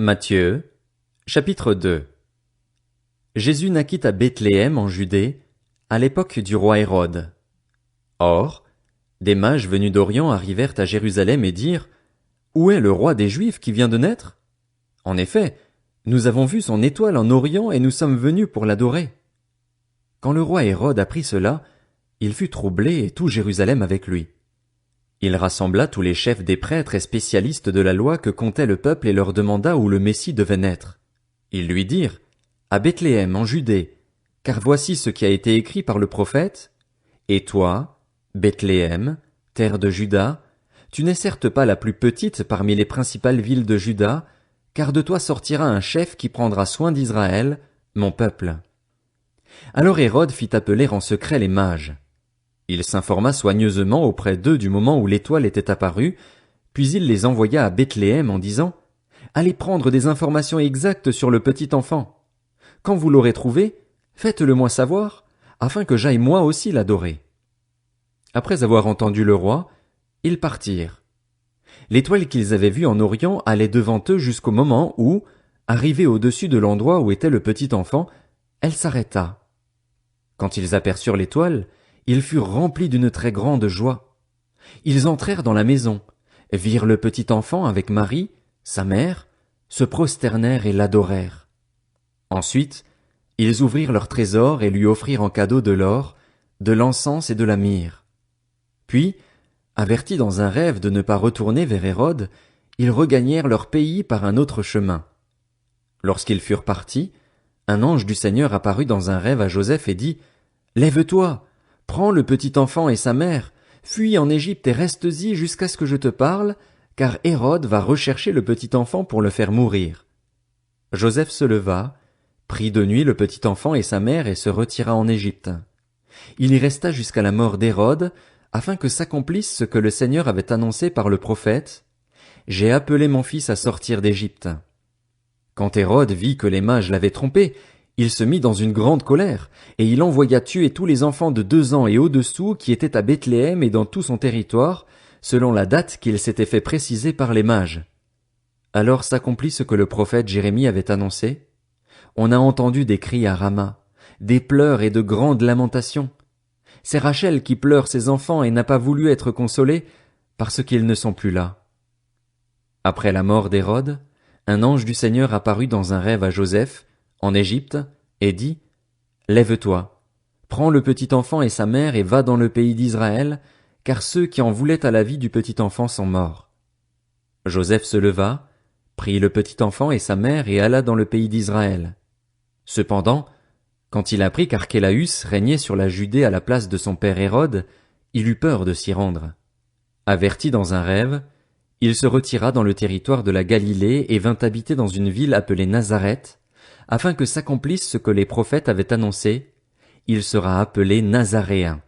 Matthieu, chapitre 2. Jésus naquit à Bethléem en Judée, à l'époque du roi Hérode. Or, des mages venus d'Orient arrivèrent à Jérusalem et dirent: Où est le roi des Juifs qui vient de naître? En effet, nous avons vu son étoile en Orient et nous sommes venus pour l'adorer. Quand le roi Hérode apprit cela, il fut troublé et tout Jérusalem avec lui. Il rassembla tous les chefs des prêtres et spécialistes de la loi que comptait le peuple et leur demanda où le Messie devait naître. Ils lui dirent: À Bethléem en Judée, car voici ce qui a été écrit par le prophète. Et toi, Bethléem, terre de Juda, tu n'es certes pas la plus petite parmi les principales villes de Juda, car de toi sortira un chef qui prendra soin d'Israël, mon peuple. Alors Hérode fit appeler en secret les mages. Il s'informa soigneusement auprès d'eux du moment où l'étoile était apparue, puis il les envoya à Bethléem en disant: Allez prendre des informations exactes sur le petit enfant. Quand vous l'aurez trouvé, faites-le moi savoir, afin que j'aille moi aussi l'adorer. Après avoir entendu le roi, ils partirent. L'étoile qu'ils avaient vue en Orient allait devant eux jusqu'au moment où, arrivée au-dessus de l'endroit où était le petit enfant, elle s'arrêta. Quand ils aperçurent l'étoile, ils furent remplis d'une très grande joie. Ils entrèrent dans la maison, virent le petit enfant avec Marie, sa mère, se prosternèrent et l'adorèrent. Ensuite, ils ouvrirent leur trésor et lui offrirent en cadeau de l'or, de l'encens et de la myrrhe. Puis, avertis dans un rêve de ne pas retourner vers Hérode, ils regagnèrent leur pays par un autre chemin. Lorsqu'ils furent partis, un ange du Seigneur apparut dans un rêve à Joseph et dit: Lève-toi, prends le petit enfant et sa mère, fuis en Égypte et restes-y jusqu'à ce que je te parle, car Hérode va rechercher le petit enfant pour le faire mourir. Joseph se leva, prit de nuit le petit enfant et sa mère et se retira en Égypte. Il y resta jusqu'à la mort d'Hérode, afin que s'accomplisse ce que le Seigneur avait annoncé par le prophète: J'ai appelé mon fils à sortir d'Égypte. Quand Hérode vit que les mages l'avaient trompé, il se mit dans une grande colère, et il envoya tuer tous les enfants de 2 ans et au-dessous qui étaient à Bethléem et dans tout son territoire, selon la date qu'il s'était fait préciser par les mages. Alors s'accomplit ce que le prophète Jérémie avait annoncé. On a entendu des cris à Rama, des pleurs et de grandes lamentations. C'est Rachel qui pleure ses enfants et n'a pas voulu être consolée, parce qu'ils ne sont plus là. Après la mort d'Hérode, un ange du Seigneur apparut dans un rêve à Joseph, en Égypte, et dit: Lève-toi, prends le petit enfant et sa mère et va dans le pays d'Israël, car ceux qui en voulaient à la vie du petit enfant sont morts. Joseph se leva, prit le petit enfant et sa mère et alla dans le pays d'Israël. Cependant, quand il apprit qu'Archélaüs régnait sur la Judée à la place de son père Hérode, il eut peur de s'y rendre. Averti dans un rêve, il se retira dans le territoire de la Galilée et vint habiter dans une ville appelée Nazareth, afin que s'accomplisse ce que les prophètes avaient annoncé: il sera appelé Nazaréen.